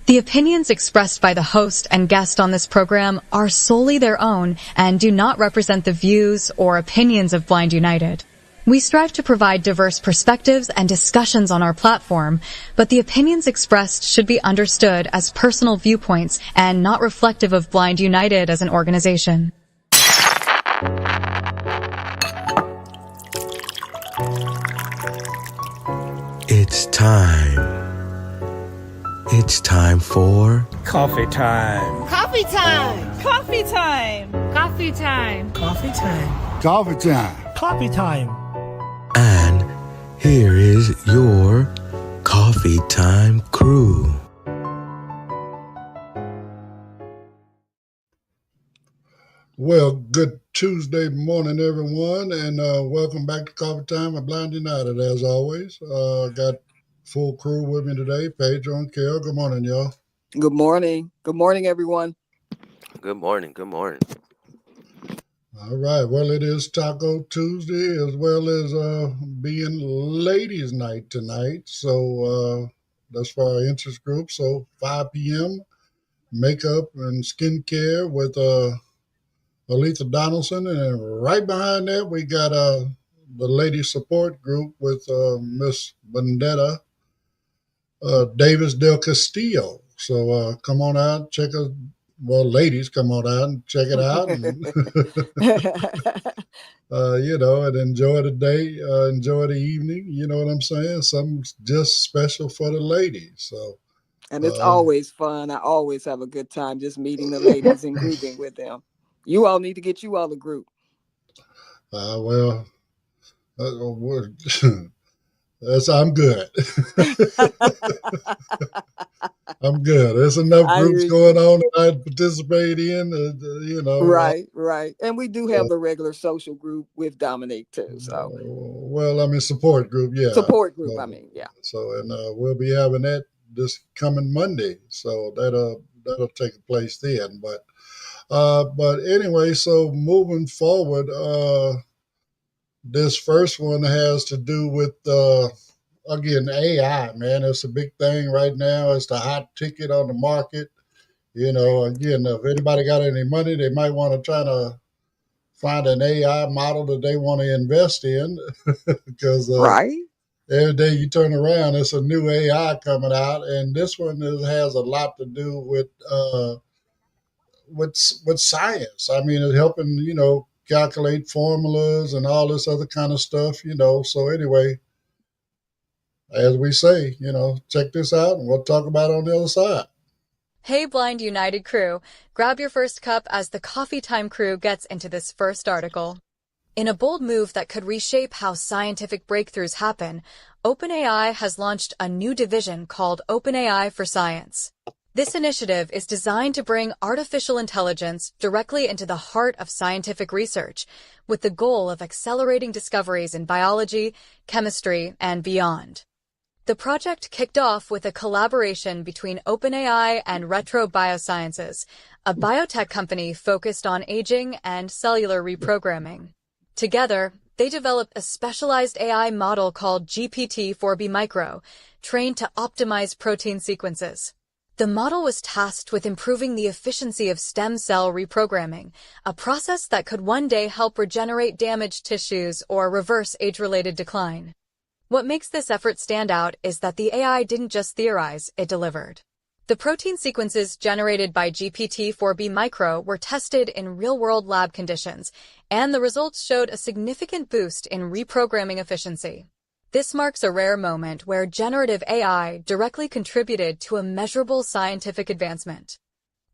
The opinions expressed by the host and guest on this program are solely their own and do not represent the views or opinions of Blind United. We strive to provide diverse perspectives and discussions on our platform, but the opinions expressed should be understood as personal viewpoints and not reflective of Blind United as an organization. It's time. It's time for coffee time. Coffee time. Coffee time. Coffee time. Coffee time. Coffee time. Coffee time. And here is your coffee time crew. Well, good Tuesday morning, everyone, and welcome back to Coffee Time at Blind United. As always, got full crew with me today. Pedro and Kel. Good morning, y'all. Good morning. Good morning, everyone. Good morning. Good morning. All right. Well, it is Taco Tuesday as well as being Ladies' Night tonight. So that's for our interest group. So 5 p.m. makeup and skincare with Aletha Donaldson, and right behind that we got the ladies support group with Miss Vendetta Davis del Castillo. So come on out, check us. Well, ladies, come on out and check it out, and and enjoy the day, enjoy the evening. You know what I'm saying? Something just special for the ladies. So. And it's always fun. I always have a good time just meeting the ladies and grouping with them. You all need to get you all a group. I'm good. I'm good. There's enough groups going on that I participate in, Right. And we do have the regular social group with Dominique too. So. Support group, yeah. Support group, yeah. So, and we'll be having that this coming Monday. So that'll take place then. But anyway, so moving forward, this first one has to do with, again, AI, man. It's a big thing right now. It's the hot ticket on the market. You know, again, if anybody got any money, they might want to try to find an AI model that they want to invest in because every day you turn around, it's a new AI coming out. And this one has a lot to do with science. I mean, it's helping, calculate formulas and all this other kind of stuff, So anyway, as we say, check this out and we'll talk about it on the other side. Hey, Blind United crew, grab your first cup as the Coffee Time crew gets into this first article. In a bold move that could reshape how scientific breakthroughs happen, OpenAI has launched a new division called OpenAI for Science. This initiative is designed to bring artificial intelligence directly into the heart of scientific research, with the goal of accelerating discoveries in biology, chemistry, and beyond. The project kicked off with a collaboration between OpenAI and Retro Biosciences, a biotech company focused on aging and cellular reprogramming. Together, they developed a specialized AI model called GPT-4B Micro, trained to optimize protein sequences. The model was tasked with improving the efficiency of stem cell reprogramming, a process that could one day help regenerate damaged tissues or reverse age-related decline. What makes this effort stand out is that the AI didn't just theorize, it delivered. The protein sequences generated by GPT-4B Micro were tested in real-world lab conditions, and the results showed a significant boost in reprogramming efficiency. This marks a rare moment where generative AI directly contributed to a measurable scientific advancement.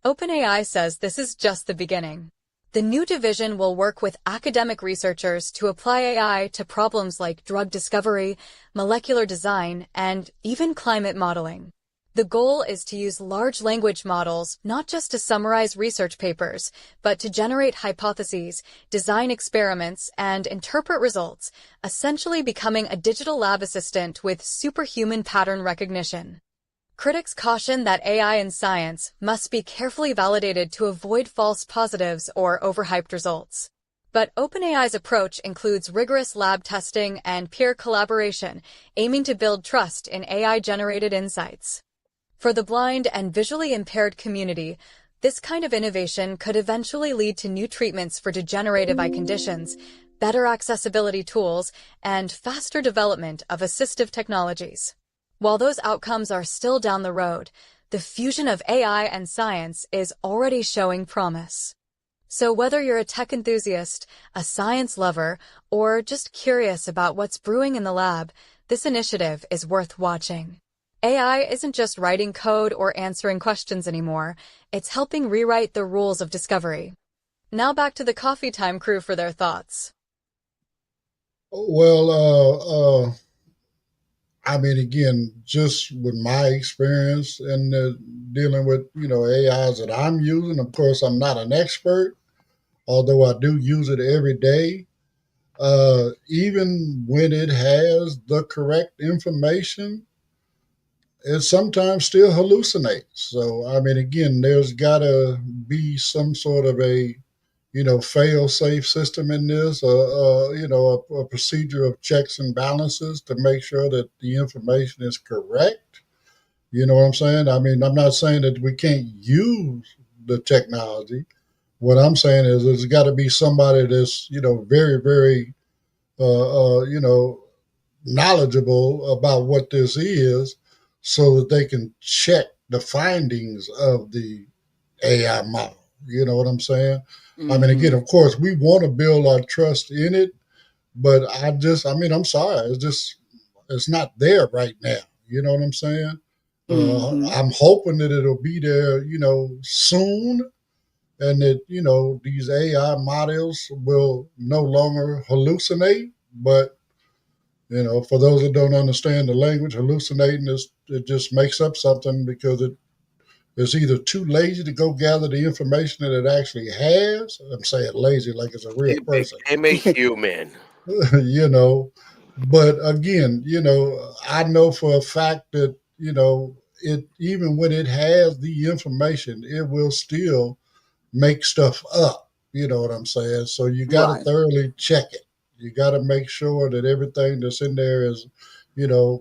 OpenAI says this is just the beginning. The new division will work with academic researchers to apply AI to problems like drug discovery, molecular design, and even climate modeling. The goal is to use large language models not just to summarize research papers, but to generate hypotheses, design experiments, and interpret results, essentially becoming a digital lab assistant with superhuman pattern recognition. Critics caution that AI in science must be carefully validated to avoid false positives or overhyped results. But OpenAI's approach includes rigorous lab testing and peer collaboration, aiming to build trust in AI-generated insights. For the blind and visually impaired community, this kind of innovation could eventually lead to new treatments for degenerative eye conditions, better accessibility tools, and faster development of assistive technologies. While those outcomes are still down the road, the fusion of AI and science is already showing promise. So whether you're a tech enthusiast, a science lover, or just curious about what's brewing in the lab, this initiative is worth watching. AI isn't just writing code or answering questions anymore, it's helping rewrite the rules of discovery. Now back to the Coffee Time crew for their thoughts. Well, I mean, again, just with my experience and dealing with, AIs that I'm using, of course, I'm not an expert, although I do use it every day. Even when it has the correct information, it sometimes still hallucinates. So, I mean, again, there's got to be some sort of a, fail-safe system in this, a procedure of checks and balances to make sure that the information is correct. You know what I'm saying? I mean, I'm not saying that we can't use the technology. What I'm saying is there's got to be somebody that's, very, very, knowledgeable about what this is so that they can check the findings of the AI model. You know what I'm saying? I mean, again, Mm-hmm. of course, we want to build our trust in it, but I'm sorry, it's not there right now. You know what I'm saying? Mm-hmm. I'm hoping that it'll be there, soon, and that these AI models will no longer hallucinate. But for those that don't understand the language, hallucinating is it just makes up something because it's either too lazy to go gather the information that it actually has. I'm saying lazy like it's a real person, It may human. you know. But again, I know for a fact that, it even when it has the information, it will still make stuff up. You know what I'm saying? So you got to Right. thoroughly check it. You got to make sure that everything that's in there is,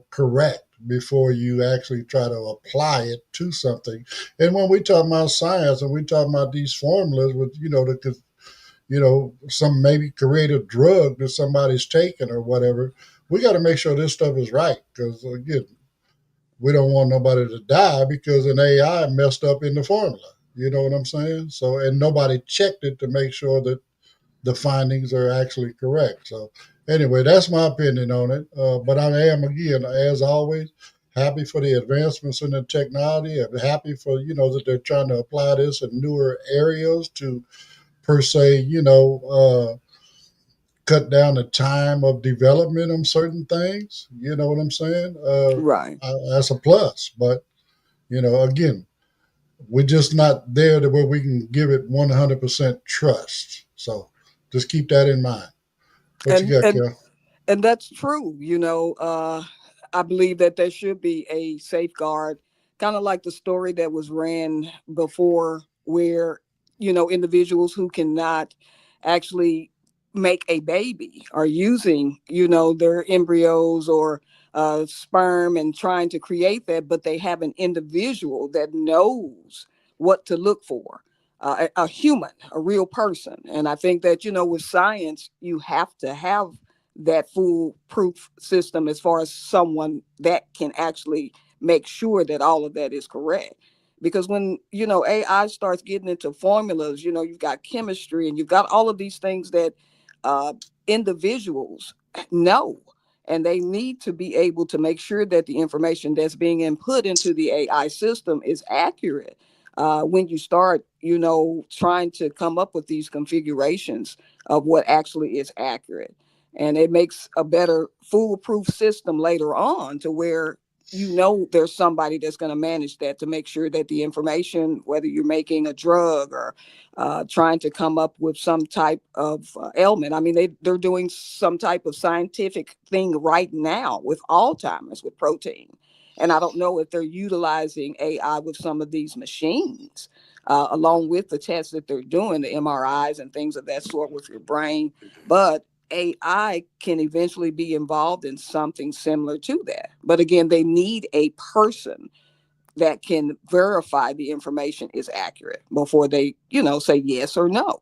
correct before you actually try to apply it to something. And when we talk about science and we talk about these formulas with, some maybe creative drug that somebody's taking or whatever, we got to make sure this stuff is right. Because again, we don't want nobody to die because an AI messed up in the formula. You know what I'm saying? So, and nobody checked it to make sure that the findings are actually correct. So, anyway, that's my opinion on it. But I am, again, as always, happy for the advancements in the technology. I'm happy for, that they're trying to apply this in newer areas to, per se, cut down the time of development on certain things. You know what I'm saying? Right. That's a plus. But, again, we're just not there to where we can give it 100% trust. So just keep that in mind. What you And got, and Kel? and that's true. I believe that there should be a safeguard, kind of like the story that was ran before, where individuals who cannot actually make a baby are using their embryos or sperm and trying to create that, but they have an individual that knows what to look for. A human, a real person. And I think that, with science, you have to have that foolproof system as far as someone that can actually make sure that all of that is correct. Because when, AI starts getting into formulas, you've got chemistry and you've got all of these things that uh, individuals know. And they need to be able to make sure that the information that's being input into the AI system is accurate. When you start, trying to come up with these configurations of what actually is accurate. And it makes a better foolproof system later on to where there's somebody that's going to manage that to make sure that the information, whether you're making a drug or trying to come up with some type of ailment. I mean, they're doing some type of scientific thing right now with Alzheimer's with protein. And I don't know if they're utilizing AI with some of these machines, along with the tests that they're doing, the MRIs and things of that sort with your brain. But AI can eventually be involved in something similar to that. But again, they need a person that can verify the information is accurate before they, say yes or no.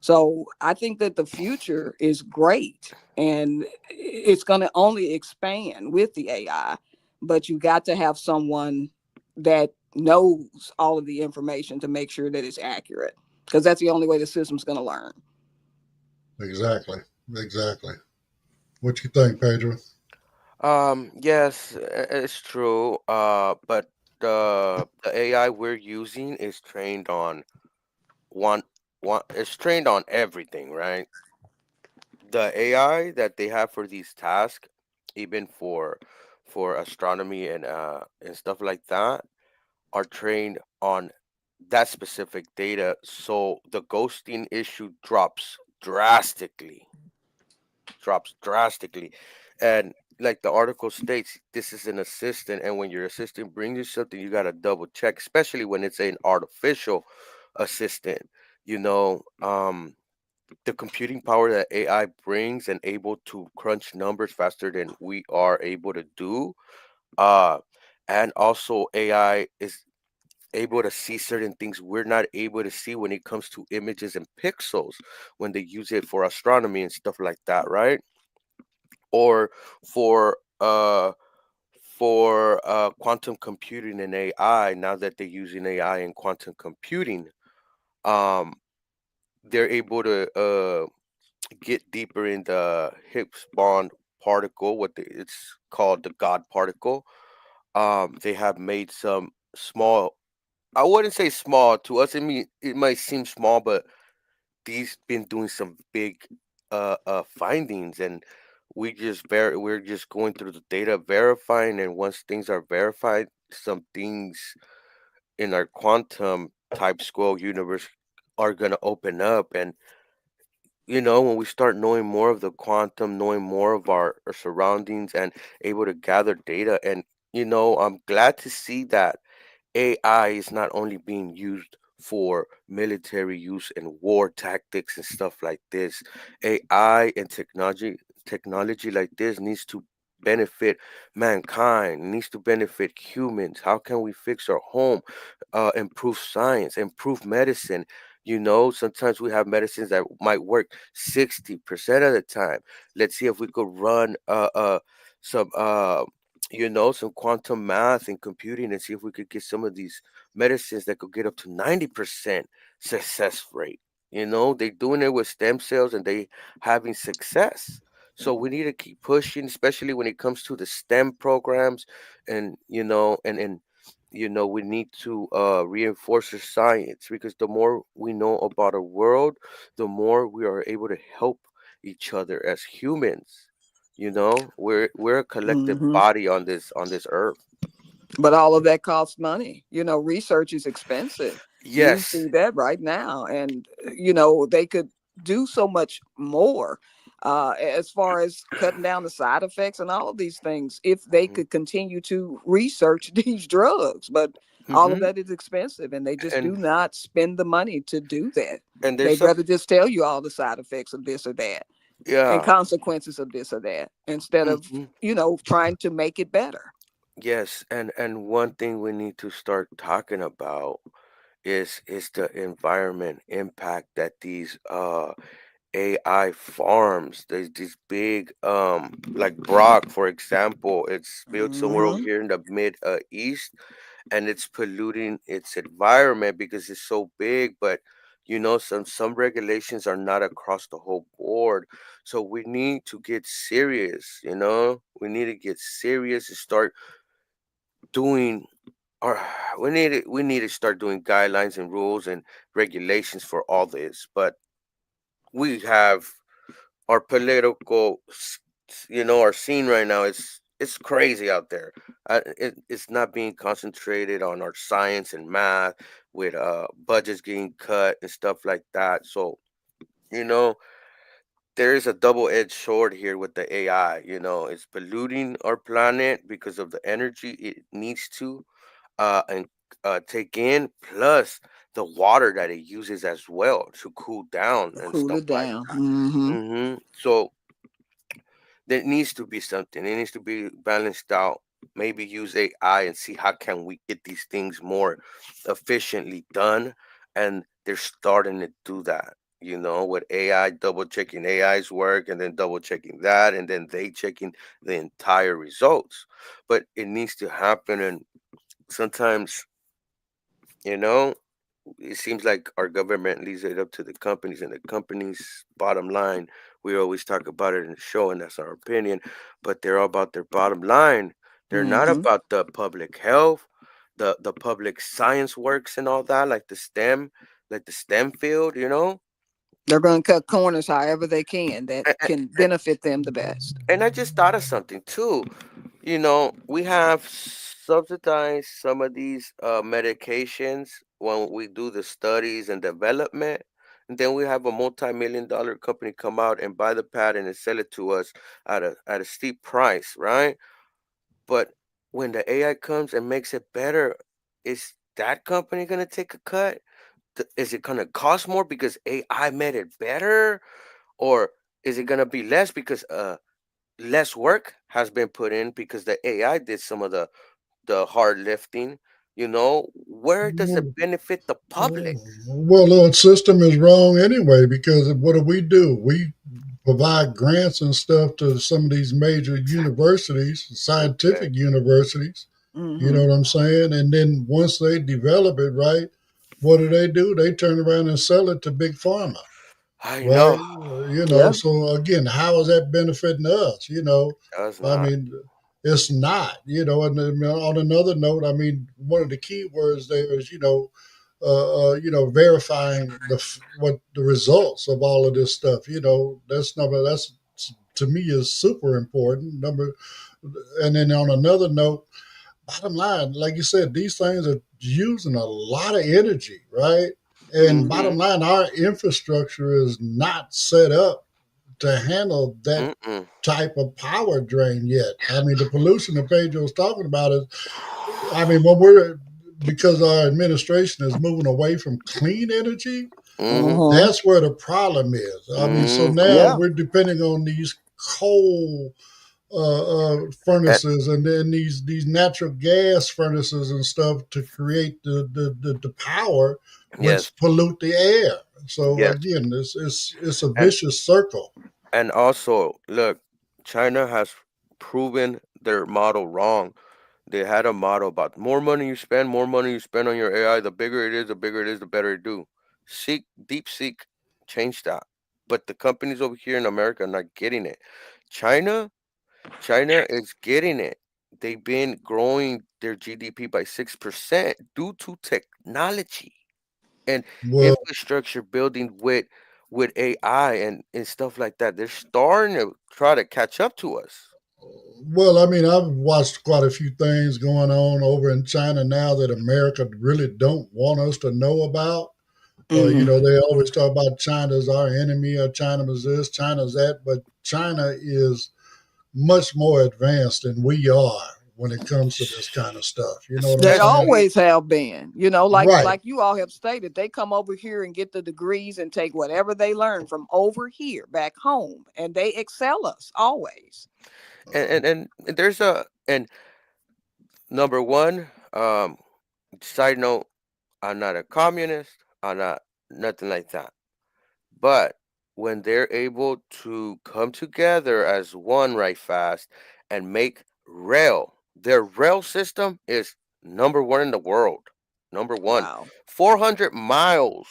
So I think that the future is great, and it's going to only expand with the AI, but you got to have someone that knows all of the information to make sure that it's accurate, because that's the only way the system's going to learn. Exactly. Exactly. What you think, Pedro? Yes, it's true. But the AI we're using is trained on one it's trained on everything, right? The AI that they have for these tasks, even for astronomy and stuff like that, are trained on that specific data. So the ghosting issue drops drastically. And like the article states, this is an assistant, and when your assistant brings you something, you got to double check, especially when it's an artificial assistant. You know, the computing power that AI brings and able to crunch numbers faster than we are able to do. Uh, and also AI is able to see certain things we're not able to see when it comes to images and pixels when they use it for astronomy and stuff like that, right? Or for quantum computing and AI, now that they're using AI and quantum computing, um, they're able to get deeper in the Higgs bond particle, it's called the God particle. They have made some small. I wouldn't say small to us. I mean, it might seem small, but these been doing some big findings, and we're just going through the data verifying, and once things are verified, some things in our quantum type scroll universe are going to open up. And when we start knowing more of the quantum, knowing more of our surroundings and able to gather data, and I'm glad to see that AI is not only being used for military use and war tactics and stuff like this. AI and technology like this needs to benefit mankind, needs to benefit humans. How can we fix our home, improve science, improve medicine? Sometimes we have medicines that might work 60% of the time. Let's see if we could run some some quantum math and computing and see if we could get some of these medicines that could get up to 90% success rate. They're doing it with stem cells and they having success. So we need to keep pushing, especially when it comes to the STEM programs, and we need to reinforce the science, because the more we know about our world, the more we are able to help each other as humans. We're a collective Hmm. body on this earth. But all of that costs money. Research is expensive. You Yes. see that right now. And, they could do so much more as far as cutting down the side effects and all of these things if they Hmm. could continue to research these drugs. But all of Hmm. that is expensive, and they just and do not spend the money to do that. and there's They'd some. rather just tell you all the side effects of this or that and Yeah. consequences of this or that instead of, Hmm. trying to make it better. Yes, and one thing we need to start talking about is the environment impact that these AI farms, these big, like Brock, for example, it's built somewhere over Hmm. here in the mid east, and it's polluting its environment because it's so big. But some regulations are not across the whole board, so we need to get serious. We need to get serious and start doing our. We need to start doing guidelines and rules and regulations for all this. But we have our political our scene right now is it's crazy out there. It's not being concentrated on our science and math, with budgets getting cut and stuff like that. So you know there is a double-edged sword here with the AI. It's polluting our planet because of the energy it needs to and take in, plus the water that it uses as well to cool down and Cool stuff it like down. Hmm. that. So there needs to be something. It needs to be balanced out. maybe use AI and see how can we get these things more efficiently done. And they're starting to do that, with AI, double checking AI's work and then double checking that and then they checking the entire results. But it needs to happen. And sometimes, you know, it seems like our government leaves it up to the companies, and the companies' bottom line. We always talk about it in the show, and that's our opinion. But they're all about their bottom line. They're not Hmm. about the public health, the public science works, and all that, like the STEM field. They're going to cut corners however they can that And, can benefit them the best. and I just thought of something too. We have subsidized some of these medications when we do the studies and development. And then we have a multi-million-dollar company come out and buy the patent and sell it to us at a steep price, right? But when the AI comes and makes it better, is that company gonna take a cut? Is it gonna cost more because AI made it better, or is it gonna be less because less work has been put in because the AI did some of the hard lifting. Where does it benefit the public? Well, the system is wrong anyway because what do? We provide grants and stuff to some of these major universities, Okay. scientific universities. You know Hmm. what I'm saying? And then once they develop it, right, what do? They turn around and sell it to big pharma. I Right. know. Yeah. So again, how is that bebenefting us? Does I not. mean, it's not, and then on another note, I mean, one of the key words there is, verifying what the results of all of this stuff, that's to me is super important. And then on another note, bottom line, like you said, these things are using a lot of energy, right? And Hmm. bottom line, our infrastructure is not set up to handle that Mm-mm. type of power drain yet. I mean, the pollution that Pedro was talking about is, I mean, because our administration is moving away from clean energy, Mm-hmm. Hmm. that's where the problem is. I mean, so now Mm-hmm. Yeah. we're depending on these coal And, furnaces and then these natural gas furnaces and stuff to create the power yes, which pollute the air. So yes. again, it's a And vicious circle. and also, look, China has proven their model wrong. They had a model about more money you spend on your AI, the bigger it is, the bigger it is, the better it do. Deep seek, change that. But the companies over here in America are not getting it. China, China is getting it. They've been growing their GDP by 6% due to technology and Well, infrastructure building with AI and stuff like that. They're starting to try to catch up to us. I mean, I've watched quite a few things going on over in China now that America really don't want us to know about. Hmm. They always talk about China's our enemy, or China's this, China's that, but China is much more advanced than we are when it comes to this kind of stuff. You know what I'm They saying? Especially, always have been, Right. like you all have stated, they come over here and get the degrees and take whatever they learn from over here back home, and they excel us always. and there's a and number one, side note, I'm not a communist. I'm not nothing like that. But when they're able to come together as one right fast and make their rail system is number one in the world. Number one. Wow. 400 miles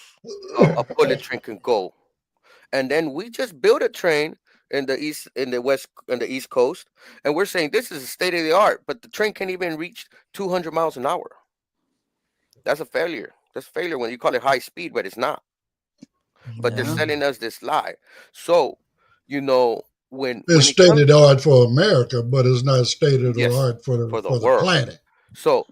a bullet train can go. And then we just built a train in the east coast, and we're saying this is a state of the art, but the train can't even reach 200 miles an hour. That's a failure. That's a failure when you call it high speed, but it's not. But they're Yeah. selling us this lie. So, you know, when It's it comes, stated art for America, but it's not stated yes, art for for the the world. planet. So,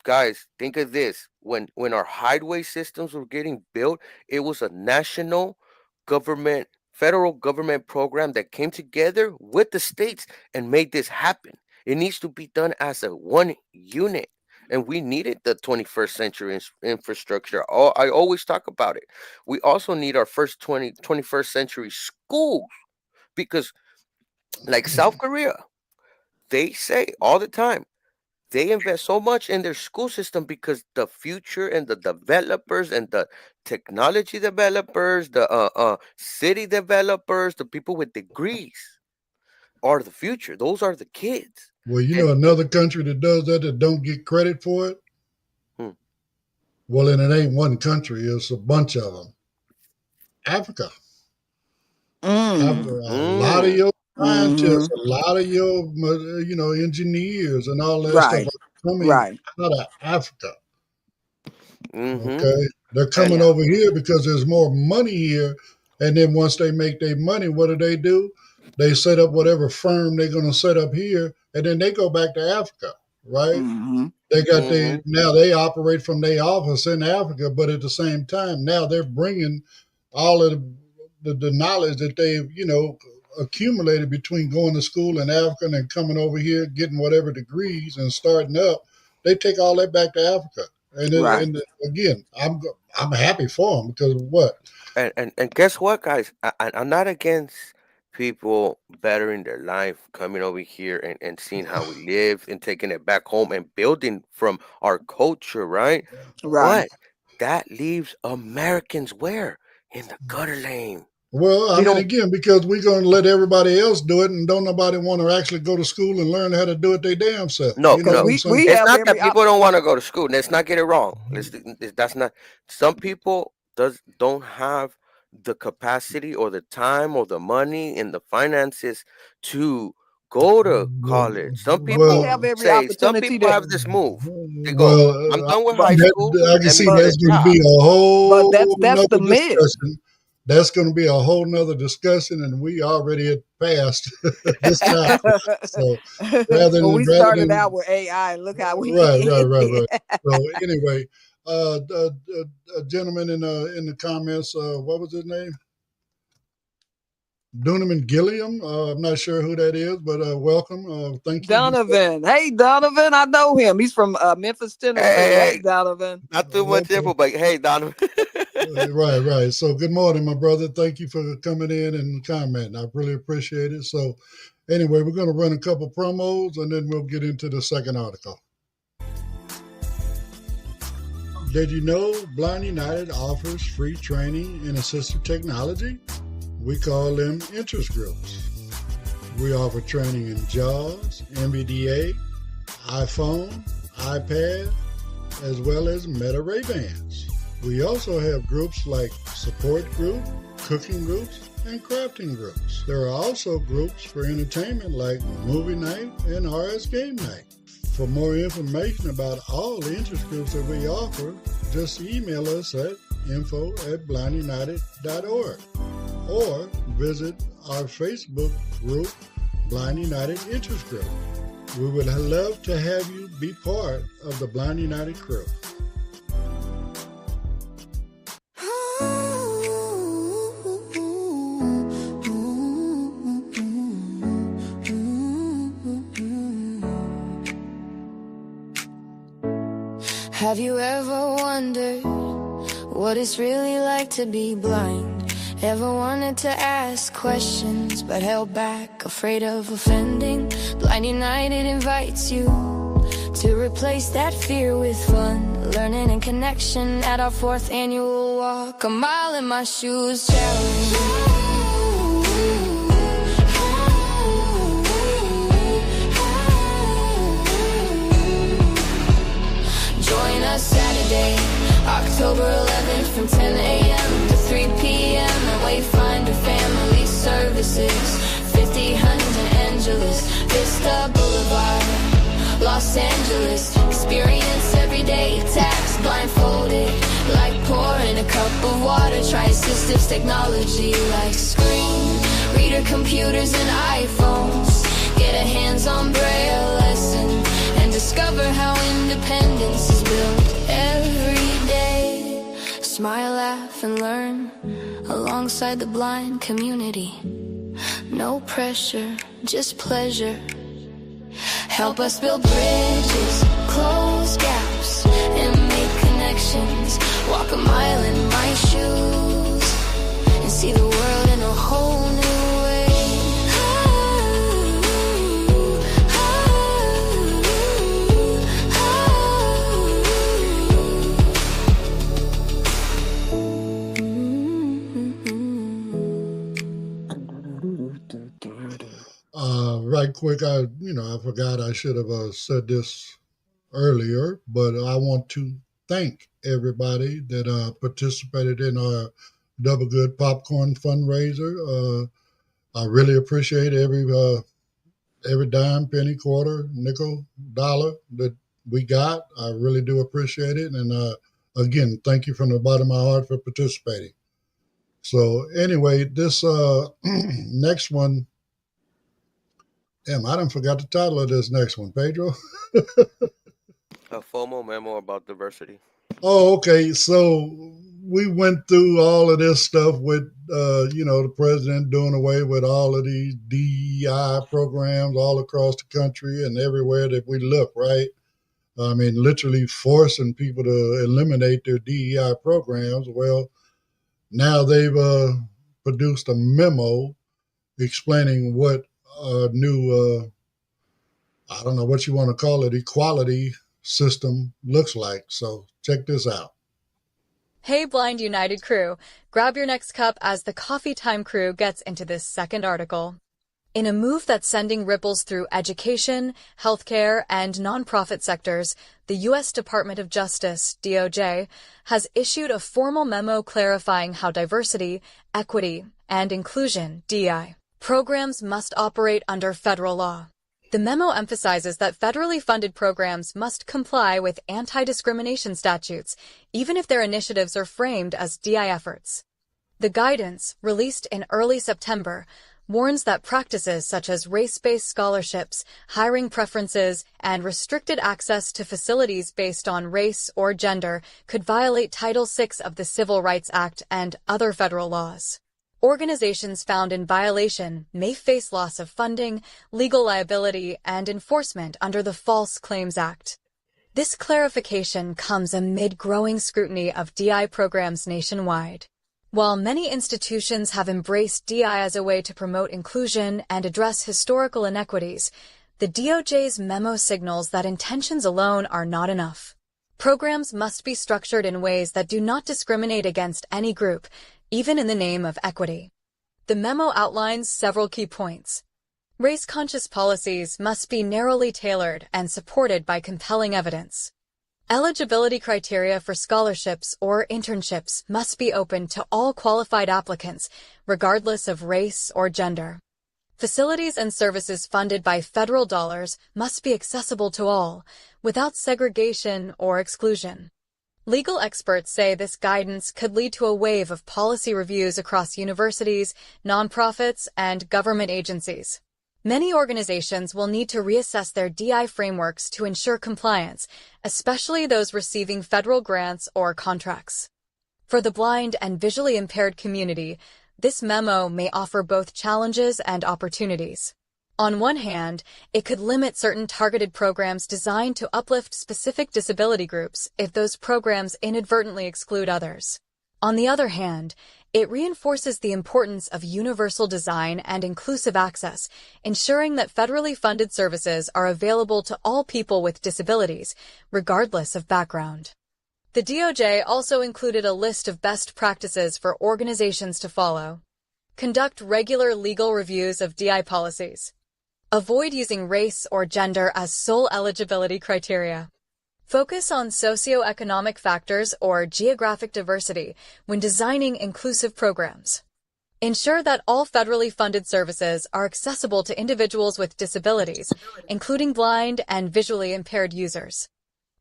guys, think of this: when our highway systems were getting built, it was a national government, federal government program that came together with the states and made this happen. It needs to be done as a one unit. And we needed the 21st century infrastructure. I always talk about it. We also need our first 21st century schools because, like South Korea, they say all the time. they invest so much in their school system because the future and the developers and the technology developers, the city developers, the people with degrees are the future. Those are the kids. Well, you And know another country that does that don't get credit for it. hmm, Well, and it ain't one country; it's a bunch of them. Africa. Africa, Mm. a lot of mm, your Mm-hmm. scientists, a lot of your engineers and all that stuff Right. are coming Right. out of Africa. mm-hmm. Okay, they're And coming Yeah. over here because there's more money here, and then once they make their money, what do? They set up whatever firm they're going to set up here, and then they go back to Africa, right? Mm-hmm. They got mm-hmm. now they operate from their office in Africa, but at the same time, now they're bringing all of the knowledge that they've accumulated between going to school in Africa and then coming over here, getting whatever degrees and starting up. They take all that back to Africa, Right. and again, I'm happy for them because what? And guess what, guys? I'm not against people bettering their life, coming over here and seeing how we live and taking it back home and building from our culture, right? Right. But that leaves Americans where? In the gutter lane. Well, I We mean, don't. again, because we're going to let everybody else do it, and don't nobody want to actually go to school and learn how to do it their damn self. No, You know Because what no. I'm we saying? It's have not that every people don't want to go to school. Let's not get it wrong. That's not. Some people don't have the capacity or the time or the money and the finances to go to college. Some but we people Well, have every say. Some opportunity people to have this move. They go, "I'm well, done with but high school. I can Let me see get but a that's going to job." be a but whole that's the nother myth. discussion. That's going to be a whole nother discussion, and we already had passed this topic. So Well, we rather started than out with AI and look how right. we So anyway, a gentleman in the comments, what was his name? Duneman Gilliam. I'm not sure who that is, but welcome. Thank you. He said, Donovan. Hey, Donovan, I know him. He's from Memphis, Hey, hey, Tennessee. Hey, hey, Donovan. not too much okay. info, but hey, Donovan. Right. So good morning, my brother. Thank you for coming in and commenting. I really appreciate it. So anyway, we're going to run a couple promos and then we'll get into the second article. Did you know Blind United offers free training in assistive technology? We call them interest groups. We offer training in JAWS, NVDA, iPhone, iPad, as well as Meta Ray-Bans. We also have groups like support group, cooking groups, and crafting groups. There are also groups for entertainment like movie night and RS game night. For more information about all the interest groups that we offer, just email us at info@blindunited.org or visit our Facebook group, Blind United Interest Group. We would love to have you be part of the Blind United crew. Have you ever wondered what it's really like to be blind? Ever wanted to ask questions but held back, afraid of offending? Blind United invites you to replace that fear with fun, learning and connection at our 4th annual walk. A mile in my shoes challenge. Join us Saturday, October 11th from 10 a.m. to 3 p.m. at Wayfinder Family Services, 50 Angeles, Vista Boulevard, Los Angeles. Experience everyday tax blindfolded, like pouring a cup of water. Try assistive technology like screen reader computers and iPhones. Get a hands-on braille lesson and discover how independence is built every day. Smile, laugh, and learn alongside the blind community. No pressure, just pleasure. Help us build bridges, close gaps, and make connections. Walk a mile in my shoes and see the world in a whole new way. quick, I forgot I should have said this earlier, but I want to thank everybody that participated in our Double Good Popcorn fundraiser. I really appreciate every dime, penny, quarter, nickel, dollar that we got. I really do appreciate it. And again, thank you from the bottom of my heart for participating. So anyway, this next one, damn, I done forgot the title of this next one, Pedro. A FOMO memo about diversity. Oh, okay. So we went through all of this stuff with, the president doing away with all of these DEI programs all across the country and everywhere that we look, right? I mean, literally forcing people to eliminate their DEI programs. Well, now they've produced a memo explaining what a new, I don't know what you want to call it, equality system looks like. So check this out. Hey Blind United crew, grab your next cup as the Coffee Time crew gets into this second article. In a move that's sending ripples through education, healthcare, and nonprofit sectors, the U.S. Department of Justice, DOJ, has issued a formal memo clarifying how diversity, equity, and inclusion, DEI, programs must operate under federal law. The memo emphasizes that federally funded programs must comply with anti-discrimination statutes, even if their initiatives are framed as DEI efforts. The guidance, released in early September, warns that practices such as race-based scholarships, hiring preferences, and restricted access to facilities based on race or gender could violate Title VI of the Civil Rights Act and other federal laws. Organizations found in violation may face loss of funding, legal liability, and enforcement under the False Claims Act. This clarification comes amid growing scrutiny of DEI programs nationwide. While many institutions have embraced DEI as a way to promote inclusion and address historical inequities, the DOJ's memo signals that intentions alone are not enough. Programs must be structured in ways that do not discriminate against any group, even in the name of equity. The memo outlines several key points. Race-conscious policies must be narrowly tailored and supported by compelling evidence. Eligibility criteria for scholarships or internships must be open to all qualified applicants, regardless of race or gender. Facilities and services funded by federal dollars must be accessible to all, without segregation or exclusion. Legal experts say this guidance could lead to a wave of policy reviews across universities, nonprofits, and government agencies. Many organizations will need to reassess their DEI frameworks to ensure compliance, especially those receiving federal grants or contracts. For the blind and visually impaired community, this memo may offer both challenges and opportunities. On one hand, it could limit certain targeted programs designed to uplift specific disability groups if those programs inadvertently exclude others. On the other hand, it reinforces the importance of universal design and inclusive access, ensuring that federally funded services are available to all people with disabilities, regardless of background. The DOJ also included a list of best practices for organizations to follow. Conduct regular legal reviews of DEI policies. Avoid using race or gender as sole eligibility criteria. Focus on socioeconomic factors or geographic diversity when designing inclusive programs. Ensure that all federally funded services are accessible to individuals with disabilities, including blind and visually impaired users.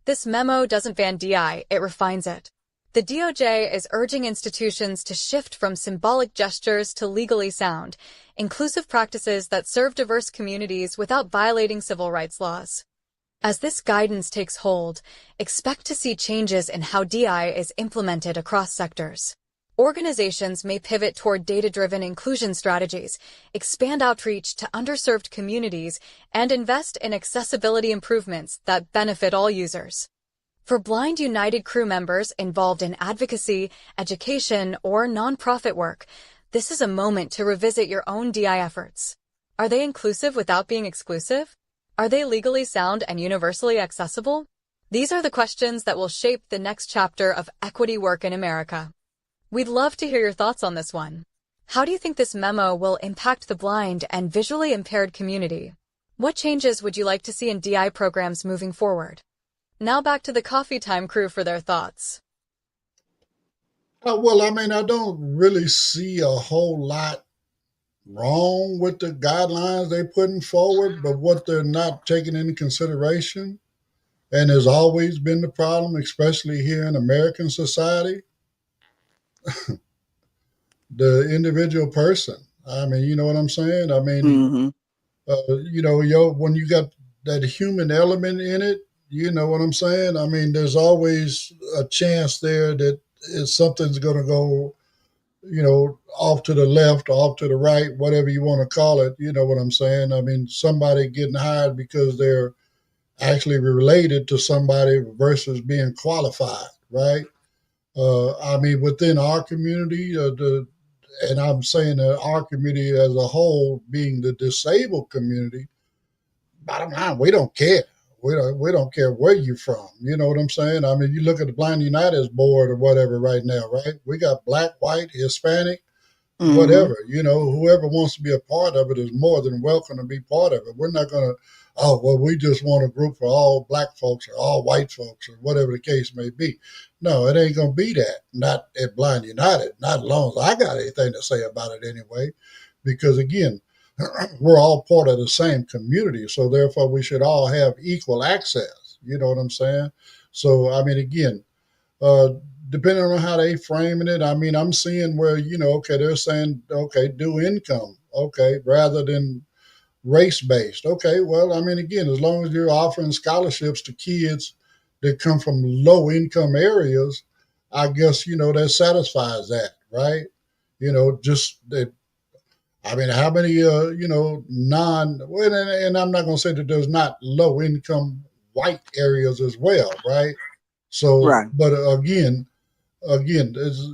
This memo doesn't ban DEI, it refines it. The DOJ is urging institutions to shift from symbolic gestures to legally sound, inclusive practices that serve diverse communities without violating civil rights laws. As this guidance takes hold, expect to see changes in how DEI is implemented across sectors. Organizations may pivot toward data-driven inclusion strategies, expand outreach to underserved communities, and invest in accessibility improvements that benefit all users. For Blind United crew members involved in advocacy, education, or nonprofit work, this is a moment to revisit your own DEI efforts. Are they inclusive without being exclusive? Are they legally sound and universally accessible? These are the questions that will shape the next chapter of equity work in America. We'd love to hear your thoughts on this one. How do you think this memo will impact the blind and visually impaired community? What changes would you like to see in DI programs moving forward? Now back to the Coffee Time crew for their thoughts. Well, I mean, I don't really see a whole lot wrong with the guidelines they're putting forward, but what they're not taking into consideration, and has always been the problem, especially here in American society, the individual person. I mean, you know what I'm saying? I mean, Mm-hmm. when you got that human element in it, you know what I'm saying? I mean, there's always a chance there that something's going to go, off to the left, off to the right, whatever you want to call it. You know what I'm saying? I mean, somebody getting hired because they're actually related to somebody versus being qualified, right? I mean, within our community, and I'm saying that our community as a whole, being the disabled community, bottom line, we don't care. We don't care where you're from. You know what I'm saying? I mean, you look at the Blind United's board or whatever right now, right? We got black, white, Hispanic, Mm-hmm. whatever. Whoever wants to be a part of it is more than welcome to be part of it. We're not going to, oh, well, we just want a group for all black folks or all white folks or whatever the case may be. No, it ain't going to be that. Not at Blind United. Not as long as I got anything to say about it anyway. Because again, we're all part of the same community. So therefore, we should all have equal access. You know what I'm saying? So, I mean, again, uh, depending on how they framing it, I mean, I'm seeing where, okay, they're saying, okay, do income, okay, rather than race based. Okay, well, I mean, again, as long as you're offering scholarships to kids that come from low income areas, I guess, that satisfies that, right? Just that. I mean, how many, well, and I'm not going to say that there's not low income white areas as well, right? So, Right. but there's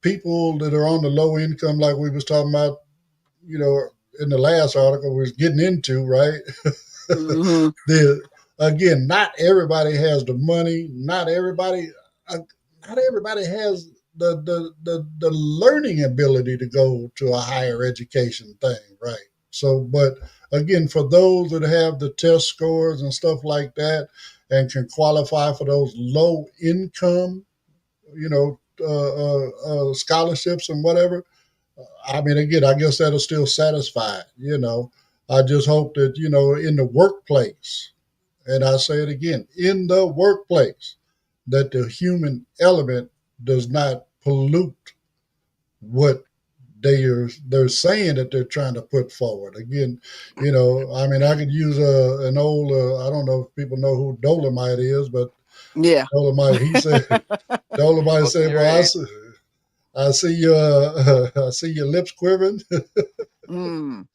people that are on the low income, like we was talking about, you know, in the last article, was getting into, right? Mm-hmm. the Again, not everybody has the money. Uh, not everybody has the learning ability to go to a higher education thing, right? So, but again, for those that have the test scores and stuff like that, and can qualify for those low income, scholarships and whatever. I mean, again, I guess that'll still satisfy. I just hope that in the workplace, and I say it again, in the workplace, that the human element does not pollute what they're saying that they're trying to put forward. Again, I mean, I could use an old I don't know if people know who Dolomite is, but Yeah. Dolomite, he said, Dolomite said, Okay, well, ready. I see I see your lips quivering, Mm.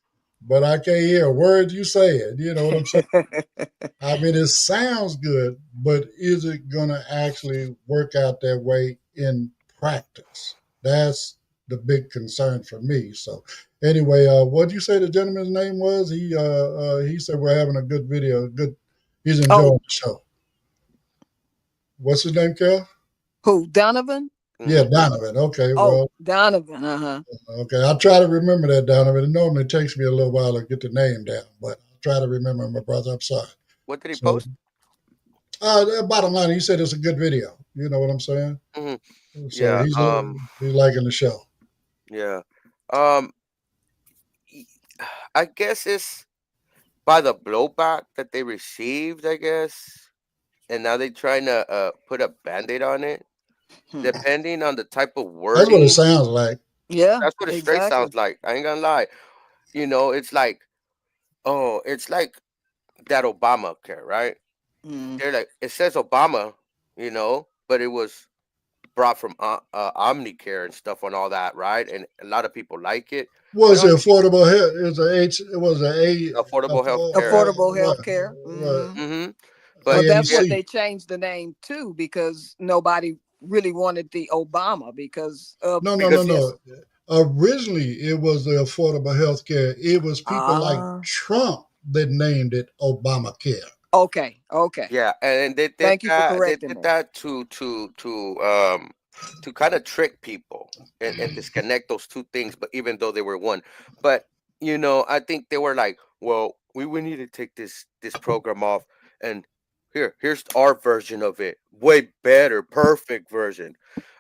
but I can't hear a word you saying. You know what I'm saying? I mean, it sounds good, but is it going to actually work out that way in practice? That's the big concern for me. So, anyway, what did you say the gentleman's name was? He said we're having a good video. Good, he's Oh, enjoying the show. What's his name, Carol? who? Donovan? Yeah, Hmm. Donovan. Okay, Oh, well, Donovan. Uh-huh. okay. I'll try to remember that, Donovan. It normally takes me a little while to get the name down, but I'll try to remember my brother. I'm sorry. What did he So, post? the bottom line, he said it's a good video. You know what I'm saying? Hmm. So Yeah. he's liking the show. Yeah. Um. y- I guess it's by the blowback that they received. I guess, and now they're trying to put a band-aid on it. Hmm. Depending on the type of That's what it wording, sounds like. Yeah, that's what it straight exactly. sounds like. I ain't gonna lie. It's like, oh, it's like that Obamacare, right? Mm. They're like, it says Obama, but it was brought from Omnicare and stuff and all that, right? And a lot of people like it, but Was it on affordable? It was a H. It was affordable health care. Affordable health care. Mm-hmm. Mm-hmm. Well, But that's yeah, what AMC. they changed the name to because nobody really wanted the Obama because of No, no, no, because this. no. Originally, it was the affordable health care. It was people like Ah, Trump that named it Obamacare. okay, okay. yeah, and they did Thank you for that. They correcting did me. that to kind of trick people and disconnect those two things. But even though they were one, but I think they were like, well. we need to take this program off, and here's our version of it, way better, perfect version.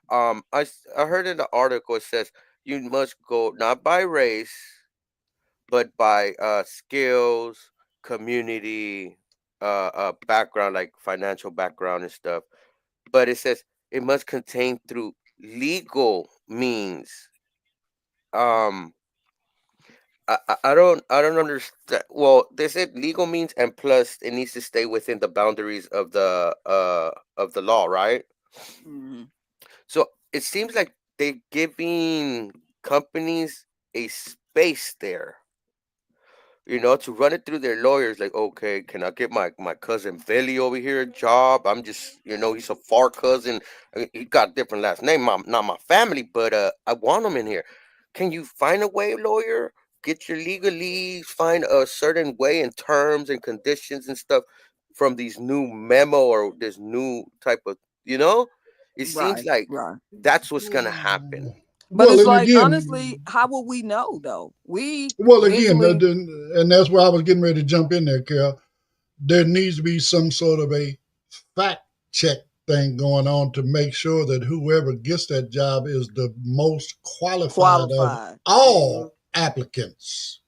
I heard in the article it says you must go not by race, but by skills, community, background, like financial background and stuff. But it says it must contain through legal means. Um, I don't understand. Well, they said legal means, and plus it needs to stay within the boundaries of the law, right? Hmm. So it seems like they're giving companies a space there, to run it through their lawyers. Like, okay, can I get my cousin Billy over here a job? I'm just, he's a far cousin. He got a different last name, not my family, but I want him in here. Can you find a way, lawyer? Get your legalese, find a certain way and terms and conditions and stuff from these new memo or this new type of, you know? It seems Right, like right. that's what's gonna happen. But Well, it's and like, again, honestly, how will we know though? We well, again, visually, and that's where I was getting ready to jump in there, Carol. There needs to be some sort of a fact check thing going on to make sure that whoever gets that job is the most qualified of qualified. Hmm. all applicants.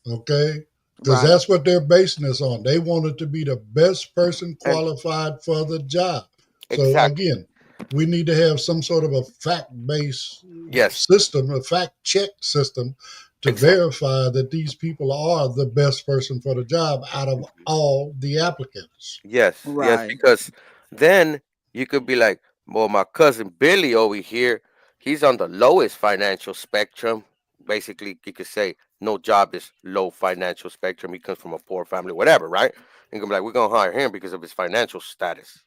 Okay? Because Right. that's what they're basing this on. They want it to be the best person And qualified for the job. So exactly. again, we need to have some sort of a fact based Yes, system, a fact check system to exactly. verify that these people are the best person for the job out of all the applicants. Yes, yes, Right. because then you could be like, well, my cousin Billy over here, he's on the lowest financial spectrum. Basically, you could say no job is low financial spectrum. He comes from a poor family, whatever, right? And you can be like, we're gonna hire him because of his financial status.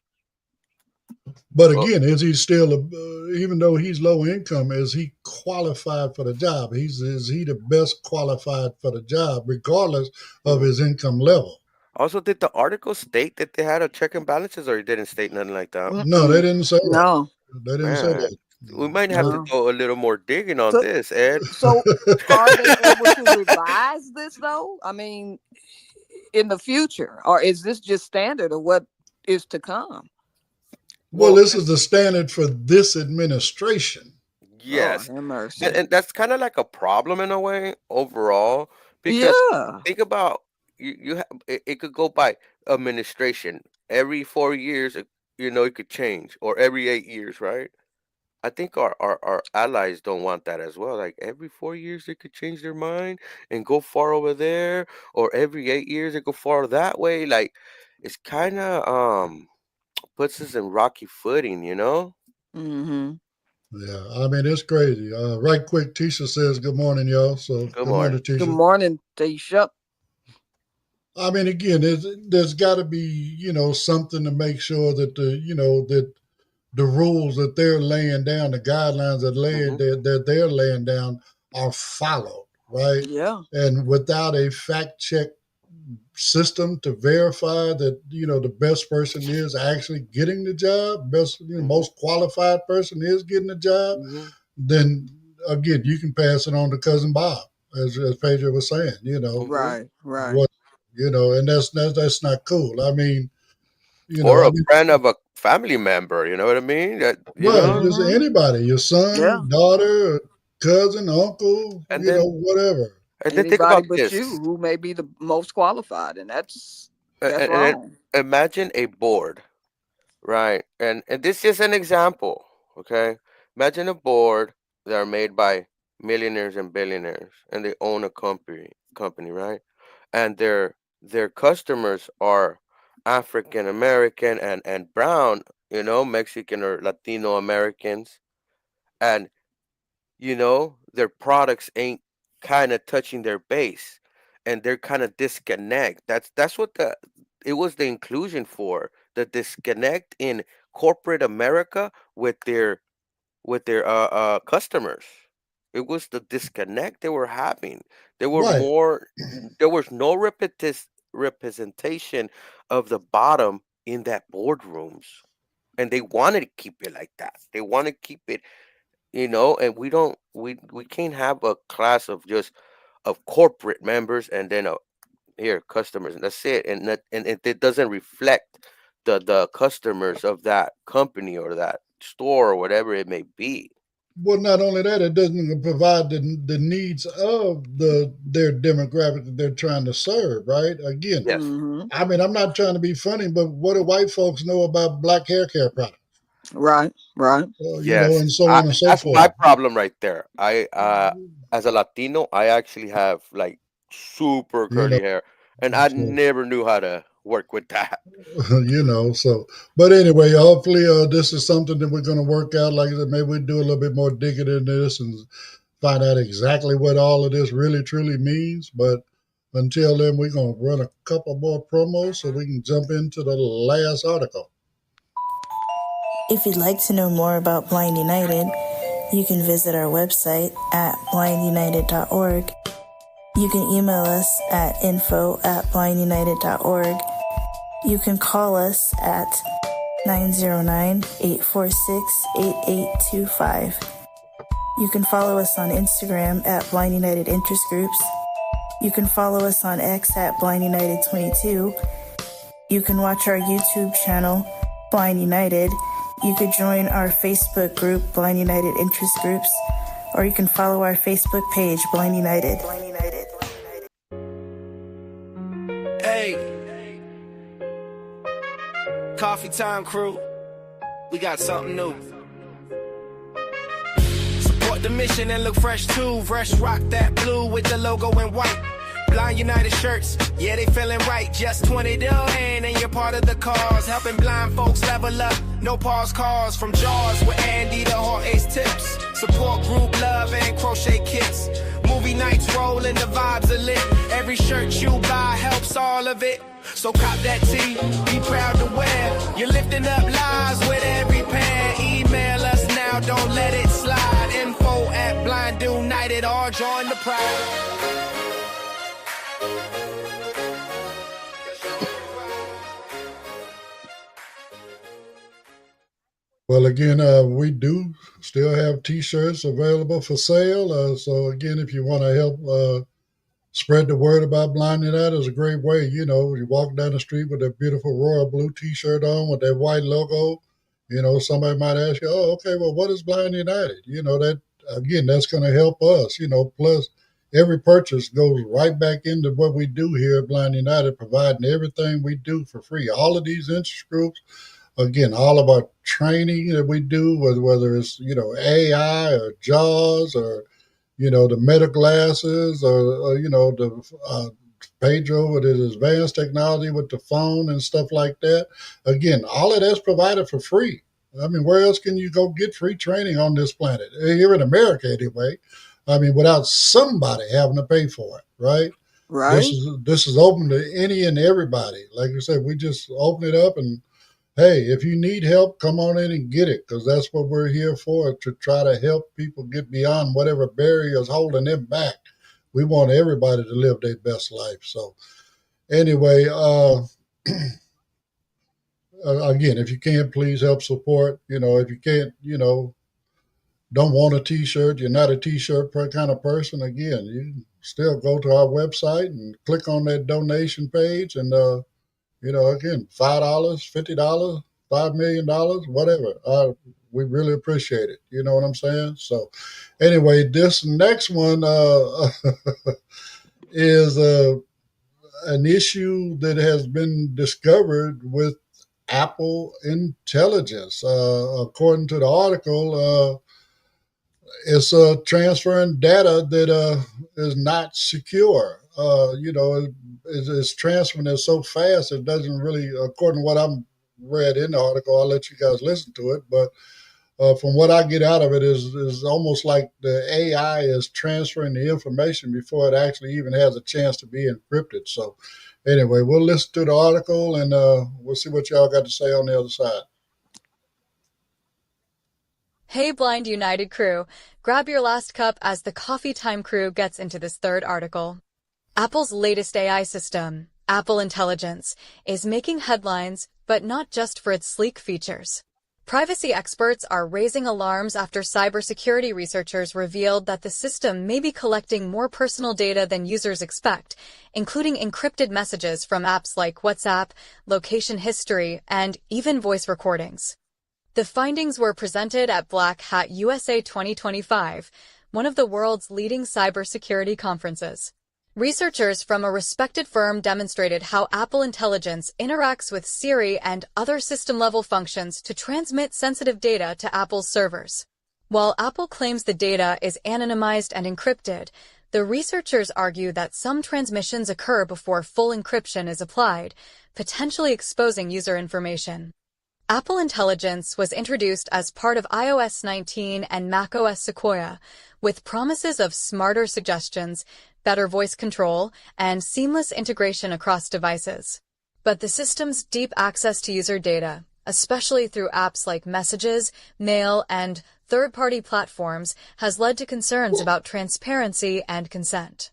But Well, again, is he still, even though he's low income, is he qualified for the job? Is he the best qualified for the job, regardless of mhm. his income level? Also, did the article state that they had a check and balances, or it didn't state nothing like that? No, they Mm-mm. didn't say that. No, They didn't say Man, that. we might have to No. no. do a little more digging on So, this, Ed. so are they able to revise this though? I mean, in the future, or is this just standard of what is to come? Well, Well, this is the standard for this administration. Lord yes. have And, mercy. and that's kind of like a problem in a way overall, because Yeah. think about you have it could go by administration every 4 years. It could change, or every 8 years, right? I think our allies don't want that as well. Like every 4 years they could change their mind and go far over there, or every 8 years they go far that way. Like it's kind of puts us in rocky footing. Mm-hmm. Yeah, I mean, it's crazy. Right quick, Tisha says, good morning, y'all. So, Good good morning, morning. Good Tisha. morning, Tisha. I mean, again, there's got to be, something to make sure that the rules that they're laying down, the guidelines Hmm. that they're laying down are followed, right? Yeah. And without a fact check system to verify that the best person is actually getting the job, best Hmm. most qualified person is getting the job, Hmm. then again you can pass it on to cousin Bob, as Pedro was saying. Hmm. Right. Right. What and that's not cool. I mean, Or I a mean, friend of a family member. You know what I mean? right, just Mm-hmm. anybody, your Yeah. son, daughter, cousin, uncle, And then whatever. and then think Anybody about but this. you who may be the most qualified, and that's And then wrong. imagine a board, right? And this is an example, okay? Imagine a board that are made by millionaires and billionaires, and they own a company, right? And their customers are African American and brown, Mexican or Latino Americans, and their products ain't kind of touching their base, and they're kind of disconnect. That's what it was the inclusion for, the disconnect in corporate America with their customers. It was the disconnect they were having. There were Right, more there was no representation of the bottom in that boardrooms, and they wanted to keep it like that. They want to keep it, and we don't we can't have a class of just of corporate members, and then here customers, and that's it. And it doesn't reflect the customers of that company or that store or whatever it may be. Well, not only that, it doesn't provide the needs of their demographic that they're trying to serve, right? Again, Yes. Mm-hmm. I mean, I'm not trying to be funny, but what do white folks know about black hair care products? Right, right. Yes, And so on and so that's my forth. problem right there. I as a Latino, I actually have like super You know, curly hair, and I so never knew how to work with that. so but anyway, hopefully this is something that we're going to work out. Like I said, maybe we do a little bit more digging into this and find out exactly what all of this really truly means. But until then, we're going to run a couple more promos so we can jump into the last article. If you'd like to know more about Blind United, you can visit our website at blindunited.org. You can email us at info@blindunited.org. You can call us at 909-846-8825. You can follow us on Instagram at Blind United Interest Groups. You can follow us on X at Blind United 22. You can watch our YouTube channel, Blind United. You could join our Facebook group, Blind United Interest Groups, or you can follow our Facebook page, Blind United. Hey, Coffee Time crew, we got something new. Support the mission and look fresh too. Fresh rock that blue with the logo in white. Blind United shirts, yeah, they feeling right. Just $20 and you're part of the cause. Helping blind folks level up, no pause calls. From Jaws with Andy to Hall Ace Tips. Support group love and crochet kits. Movie nights rolling, the vibes are lit. Every shirt you buy helps all of it. So cop that tee, be proud to wear. You're lifting up lives with every pair. Email us now, don't let it slide. Info@Blind United or join the pride. Well, again, we do still have T-shirts available for sale. So again, if you want to help spread the word about Blind United, is a great way. You walk down the street with a beautiful royal blue T-shirt on with that white logo. Somebody might ask you, "Oh, okay, well, what is Blind United?" That again, that's going to help us. Plus every purchase goes right back into what we do here at Blind United, providing everything we do for free. All of these interest groups. Again, all of our training that we do, whether it's, AI or JAWS or, the meta glasses or the Pedro with his advanced technology with the phone and stuff like that. Again, all of that's provided for free. I mean, where else can you go get free training on this planet? Here in America, anyway. I mean, without somebody having to pay for it, right? Right. This is open to any and everybody. Like I said, we just open it up and, hey, if you need help, come on in and get it, because that's what we're here for, to try to help people get beyond whatever barriers holding them back. We want everybody to live their best life. So anyway, again, if you can, please help support. If you can't, don't want a T-shirt, you're not a T-shirt kind of person, again, you can still go to our website and click on that donation page and, again, $5, $50, $5 million, whatever. We really appreciate it. You know what I'm saying? So anyway, this next one is an issue that has been discovered with Apple Intelligence. According to the article, it's transferring data that is not secure. It's transferring it so fast it doesn't really, according to what I'm read in the article, I'll let you guys listen to it, but from what I get out of it is almost like the AI is transferring the information before it actually even has a chance to be encrypted. So anyway, we'll listen to the article and we'll see what y'all got to say on the other side. Hey Blind United crew, grab your last cup as the Coffee Time crew gets into this third article. Apple's latest AI system, Apple Intelligence, is making headlines, but not just for its sleek features. Privacy experts are raising alarms after cybersecurity researchers revealed that the system may be collecting more personal data than users expect, including encrypted messages from apps like WhatsApp, location history, and even voice recordings. The findings were presented at Black Hat USA 2025, one of the world's leading cybersecurity conferences. Researchers from a respected firm demonstrated how Apple Intelligence interacts with Siri and other system-level functions to transmit sensitive data to Apple's servers. While Apple claims the data is anonymized and encrypted, the researchers argue that some transmissions occur before full encryption is applied, potentially exposing user information. Apple Intelligence was introduced as part of iOS 19 and macOS Sequoia, with promises of smarter suggestions, better voice control, and seamless integration across devices. But the system's deep access to user data, especially through apps like Messages, Mail, and third-party platforms, has led to concerns about transparency and consent.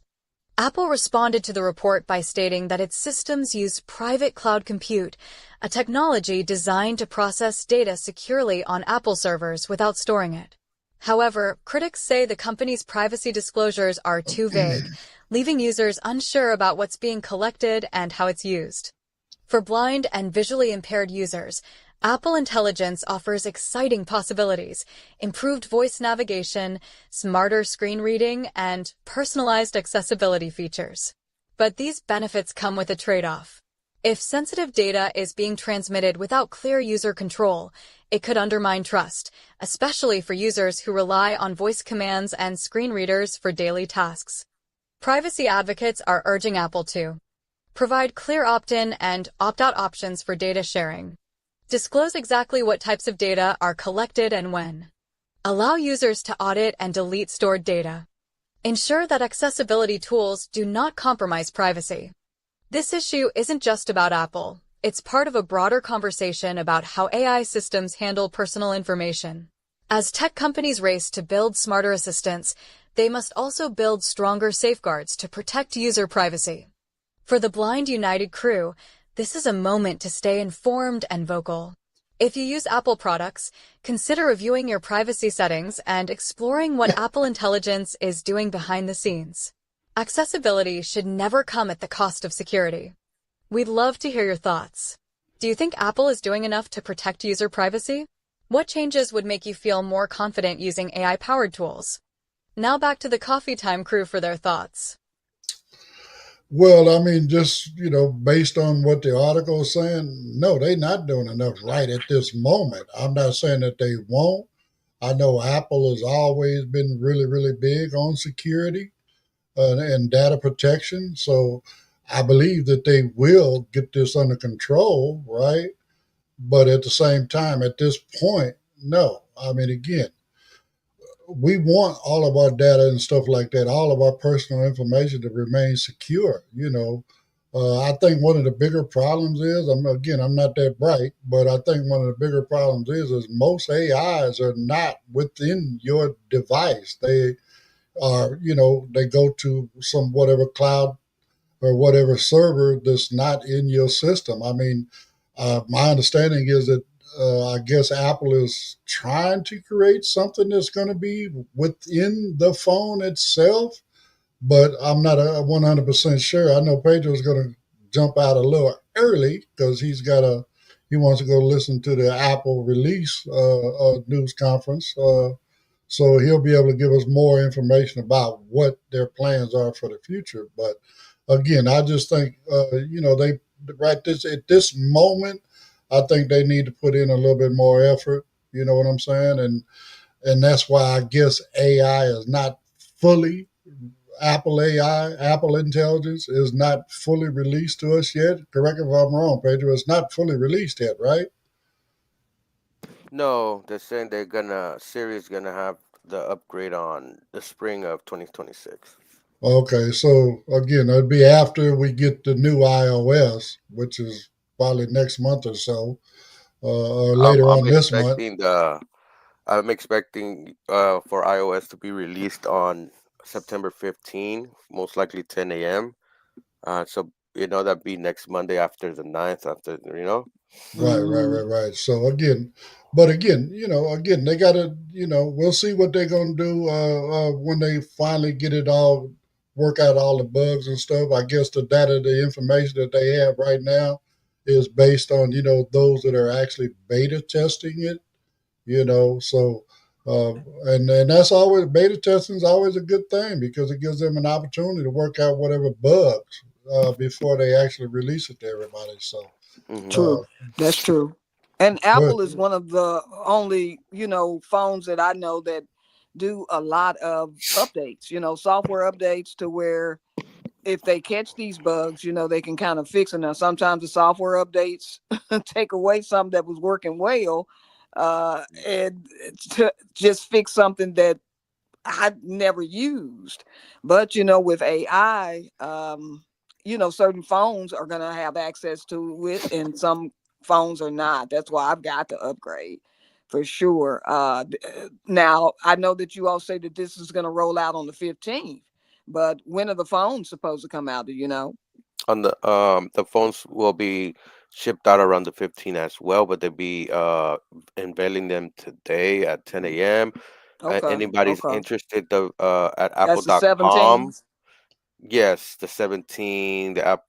Apple responded to the report by stating that its systems use private cloud compute, a technology designed to process data securely on Apple servers without storing it. However, critics say the company's privacy disclosures are too vague, leaving users unsure about what's being collected and how it's used. For blind and visually impaired users, Apple Intelligence offers exciting possibilities: improved voice navigation, smarter screen reading, and personalized accessibility features. But these benefits come with a trade-off. If sensitive data is being transmitted without clear user control, it could undermine trust, especially for users who rely on voice commands and screen readers for daily tasks. Privacy advocates are urging Apple to provide clear opt-in and opt-out options for data sharing. Disclose exactly what types of data are collected and when. Allow users to audit and delete stored data. Ensure that accessibility tools do not compromise privacy. This issue isn't just about Apple. It's part of a broader conversation about how AI systems handle personal information. As tech companies race to build smarter assistants, they must also build stronger safeguards to protect user privacy. For the Blind United crew, this is a moment to stay informed and vocal. If you use Apple products, consider reviewing your privacy settings and exploring what Apple Intelligence is doing behind the scenes. Accessibility should never come at the cost of security. We'd love to hear your thoughts. Do you think Apple is doing enough to protect user privacy? What changes would make you feel more confident using AI-powered tools? Now back to the Coffee Time crew for their thoughts. Well, I mean, just, based on what the article is saying, no, they're not doing enough right at this moment. I'm not saying that they won't. I know Apple has always been really, really big on security and data protection. So I believe that they will get this under control, right? But at the same time, at this point, no. I mean, again, we want all of our data and stuff like that, all of our personal information to remain secure. I think one of the bigger problems is, I'm not that bright, but I think one of the bigger problems is most AIs are not within your device. They are, they go to some whatever cloud or whatever server that's not in your system. I mean, my understanding is that I guess Apple is trying to create something that's going to be within the phone itself, but I'm not 100% sure. I know Pedro's going to jump out a little early because he wants to go listen to the Apple release news conference. So he'll be able to give us more information about what their plans are for the future. But again, I just think, they at this moment, I think they need to put in a little bit more effort. You know what I'm saying? And that's why I guess AI is not fully Apple AI, Apple Intelligence is not fully released to us yet. Correct if I'm wrong, Pedro. It's not fully released yet, right? No, they're saying Siri's gonna have the upgrade on the spring of 2026. Okay, so again, it'd be after we get the new iOS, which is probably next month or so, or I'm later I'm on this month. expecting for iOS to be released on September 15, most likely 10 a.m. So that'd be next Monday after the 9th, after. Right, right, Mhm. right, right. So again, But again, again, they got to, we'll see what they're going to do when they finally get it all, work out all the bugs and stuff. I guess the data, the information that they have right now is based on, those that are actually beta testing it, so, uh, and that's always, beta testing is always a good thing because it gives them an opportunity to work out whatever bugs before they actually release it to everybody. So, Hmm. uh, True. That's true. And but Apple is one of the only, phones that I know that do a lot of updates, software updates to where if they catch these bugs, they can kind of fix it. Now, sometimes the software updates take away something that was working well, and to just fix something that I never used. But with AI, certain phones are gonna have access to it, and some phones are not. That's why I've got to upgrade for sure. Now I know that you all say that this is gonna roll out on the 15th, but when are the phones supposed to come out? Do you know? On the phones will be shipped out around the 15 as well, but they'll be unveiling them today at 10 a.m. Okay, Anybody's okay. interested, at That's the apple.com. 17th. Yes, the 17, the app.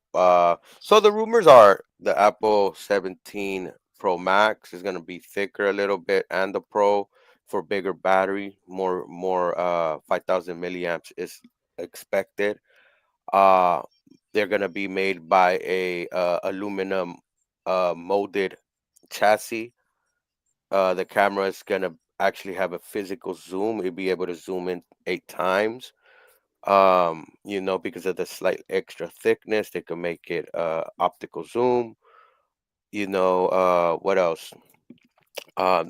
So the rumors are the Apple 17 Pro Max is gonna be thicker a little bit, and the Pro for bigger battery, more 5,000 milliamps is expected. Uh, they're gonna be made by a aluminum molded chassis. The camera is gonna actually have a physical zoom. It'll be able to zoom in 8 times, because of the slight extra thickness. They can make it optical zoom. What else?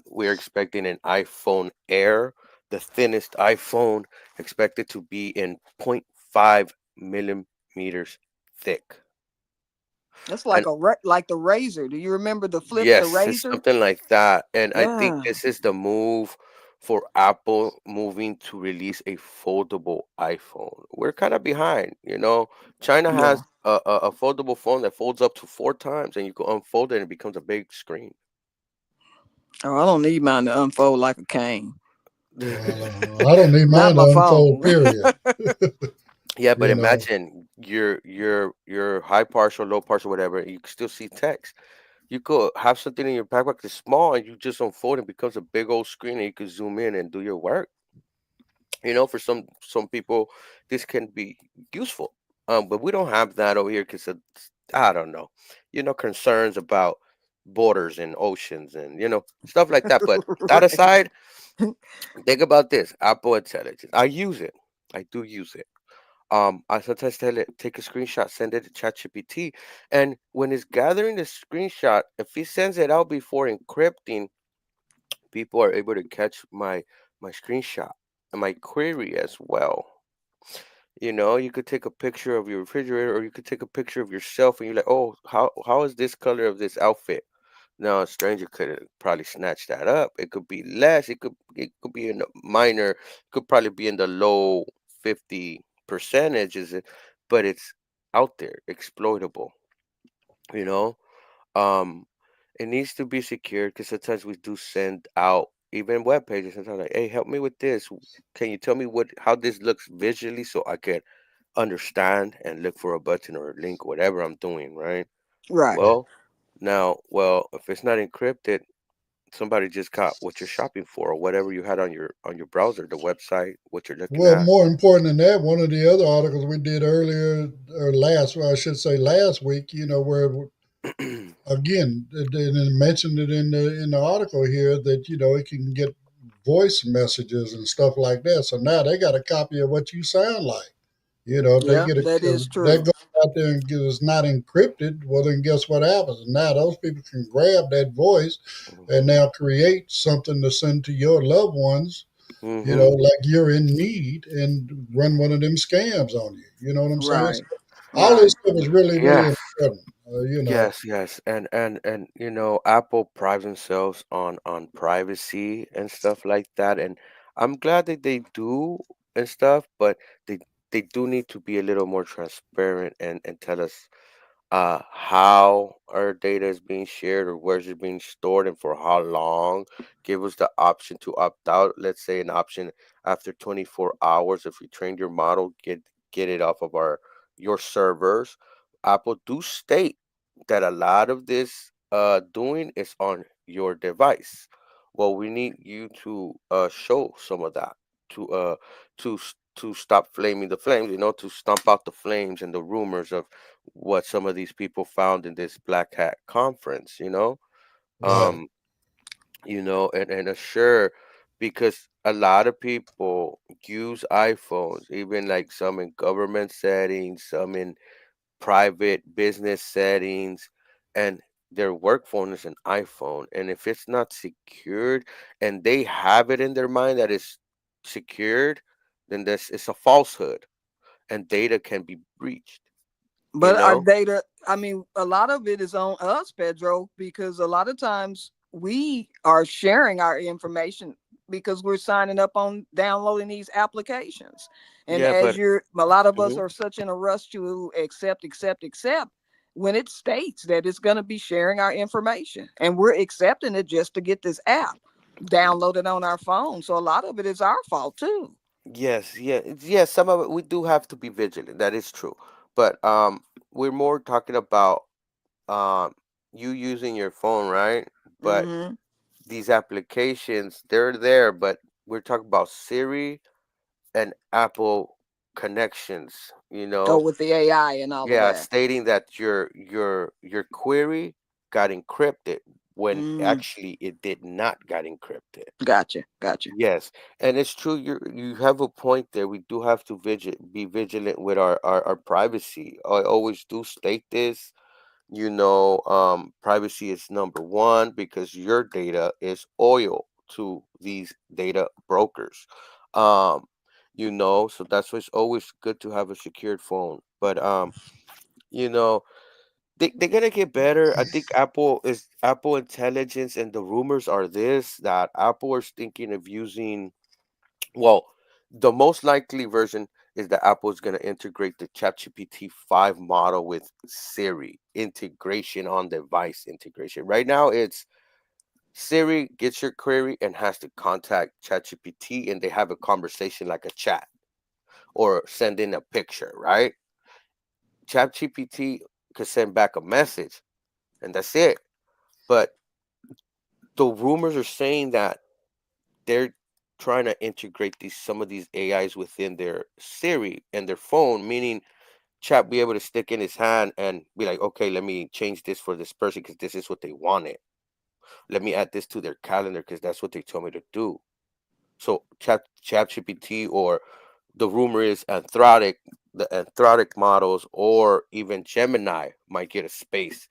We're expecting an iPhone Air, the thinnest iPhone, expected to be in point 0.5 millimeters thick. That's And like like the razor. Do you remember the yes, it's razor? something like that. And I think Yeah, this is the move for Apple, moving to release a foldable iPhone. We're kind of behind. China yeah. has a foldable phone that folds up to 4 times, and you can unfold it and it becomes a big screen. Oh, I don't need mine to unfold like a cane. well, I don't need Not mine my to unfold, phone. period. Yeah, but You know, imagine your high partial, low partial, whatever. You can still see text. You could have something in your backpack that's small, and you just unfold it, becomes a big old screen, and you can zoom in and do your work. For some people, this can be useful. But we don't have that over here because I don't know, concerns about borders and oceans and stuff like that. But that Right. aside, think about this: Apple Intelligence. I use it. I do use it. I sometimes tell it, take a screenshot, send it to ChatGPT, and when it's gathering the screenshot, if he sends it out before encrypting, people are able to catch my screenshot and my query as well. You could take a picture of your refrigerator, or you could take a picture of yourself, and you're like, oh, how is this color of this outfit? Now, a stranger could probably snatch that up. It could be less. It could be in a minor. It could probably be in the low 50 percentages, but it's out there, exploitable. You know, um, it needs to be secured because sometimes we do send out even web pages. Sometimes like, hey, help me with this. Can you tell me how this looks visually so I can understand and look for a button or a link, whatever I'm doing, right? Right. Well, if it's not encrypted, somebody just caught what you're shopping for, or whatever you had on your browser, the website, what you're looking well, at. more important than that, one of the other articles we did earlier or last, well, I should say last week, where again, it mentioned it in the article here that it can get voice messages and stuff like that. So now they got a copy of what you sound like. If they Yeah, get a that if is that true. goes out there and it's not encrypted, well then guess what happens? Now those people can grab that voice and Hmm. now create something to send to your loved ones. Hmm. Like you're in need and run one of them scams on you. You know what I'm saying? Right. So all this Right. stuff is really, really Yes, important. yes. And Apple prides themselves on privacy and stuff like that. And I'm glad that they do and stuff, but they they do need to be a little more transparent and tell us how our data is being shared or where's it being stored and for how long. Give us the option to opt out. Let's say an option after 24 hours. If we trained your model, get it off of your servers. Apple do state that a lot of this doing is on your device. Well, we need you to show some of that to to stop flaming the flames, to stomp out the flames and the rumors of what some of these people found in this black hat conference. Right. um and assure, because a lot of people use iPhones, even like some in government settings, some in private business settings, and their work phone is an iPhone. And if it's not secured and they have it in their mind that it's secured, then this is a falsehood and data can be breached, you But our know? data, I mean, a lot of it is on us, Pedro, because a lot of times we are sharing our information because we're signing up on downloading these applications. And Yeah, as but you're, a lot of us mhm. are such in a rush to accept when it states that it's going to be sharing our information. And we're accepting it just to get this app downloaded on our phone. So a lot of it is our fault too. Yes, yeah, yes, some of it we do have to be vigilant. That is true. But we're more talking about um you using your phone, right? But Hmm. these applications, they're there, but we're talking about Siri and Apple connections, Oh, with the AI and all of yeah, that. stating that your query got encrypted when Mm, actually it did not got encrypted. gotcha. Gotcha. Yes, and it's true. You have a point there. We do have to be vigilant with our privacy. I always do state this. Privacy is number one because your data is oil to these data brokers. Um, so that's why it's always good to have a secured phone. But you know, they're gonna get better. I think Apple Intelligence, and the rumors are this that Apple is thinking of using, well, the most likely version is that Apple is going to integrate the ChatGPT 5 model with Siri integration on device integration. Right now, it's Siri gets your query and has to contact ChatGPT, and they have a conversation like a chat or send in a picture, right? ChatGPT could send back a message, and that's it. But the rumors are saying that they're trying to integrate some of these AIs within their Siri and their phone, meaning chat be able to stick in his hand and be like, okay, let me change this for this person because this is what they wanted. Let me add this to their calendar because that's what they told me to do. So chat GPT, or the rumor is the Anthropic models, or even Gemini might get a space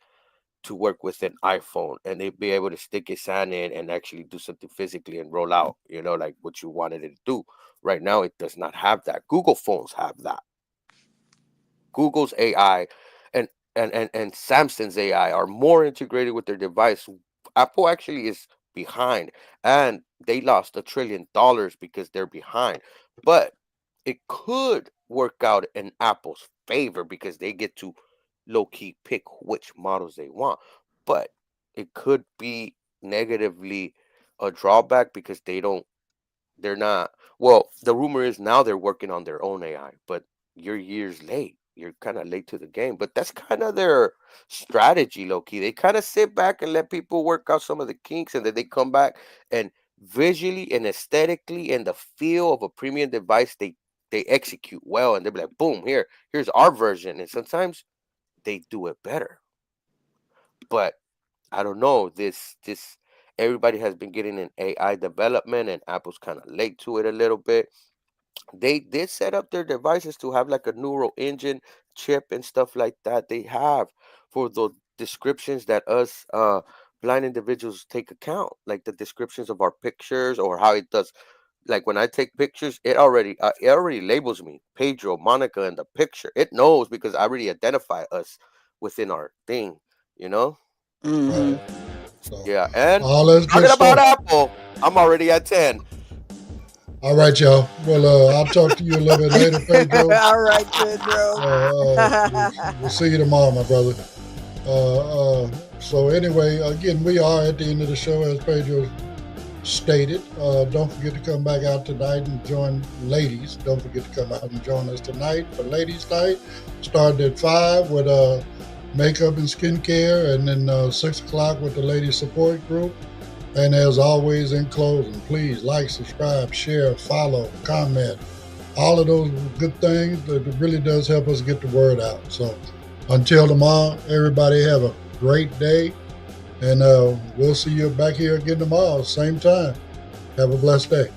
to work with an iPhone, and they'd be able to stick his hand in and actually do something physically and roll out, like what you wanted it to do. Right now, it does not have that. Google phones have that. Google's AI and Samsung's AI are more integrated with their device. Apple actually is behind, and they lost $1 trillion because they're behind. But it could work out in Apple's favor because they get to low key pick which models they want. But it could be negatively a drawback because they're not. Well, the rumor is now they're working on their own AI, but you're years late. You're kind of late to the game. But that's kind of their strategy, low key. They kind of sit back and let people work out some of the kinks, and then they come back and visually and aesthetically and the feel of a premium device, they execute well, and they're like, boom, here's our version. And sometimes they do it better. But I don't know. This everybody has been getting an AI development, and Apple's kind of late to it a little bit. They did set up their devices to have like a neural engine chip and stuff like that. They have for the descriptions that us blind individuals take account, like the descriptions of our pictures or how it does. Like when I take pictures, it already labels me Pedro, Monica in the picture. It knows because I already identify us within our thing, you know? Right. Hmm. So Yeah. And all that's good talking about stuff. Apple, I'm already at 10. All right, y'all. Well, I'll talk to you a little bit later, Pedro. All right, Pedro. We'll see you tomorrow, my brother. So anyway, again, we are at the end of the show, as Pedro stated. Don't forget to come back out tonight and join ladies. Don't forget to come out and join us tonight for Ladies Night. Starting at 5 with makeup and skincare, and then 6 o'clock with the ladies support group. And as always, in closing, please like, subscribe, share, follow, comment. All of those good things that really does help us get the word out. So until tomorrow, everybody have a great day. And we'll see you back here again tomorrow, same time. Have a blessed day.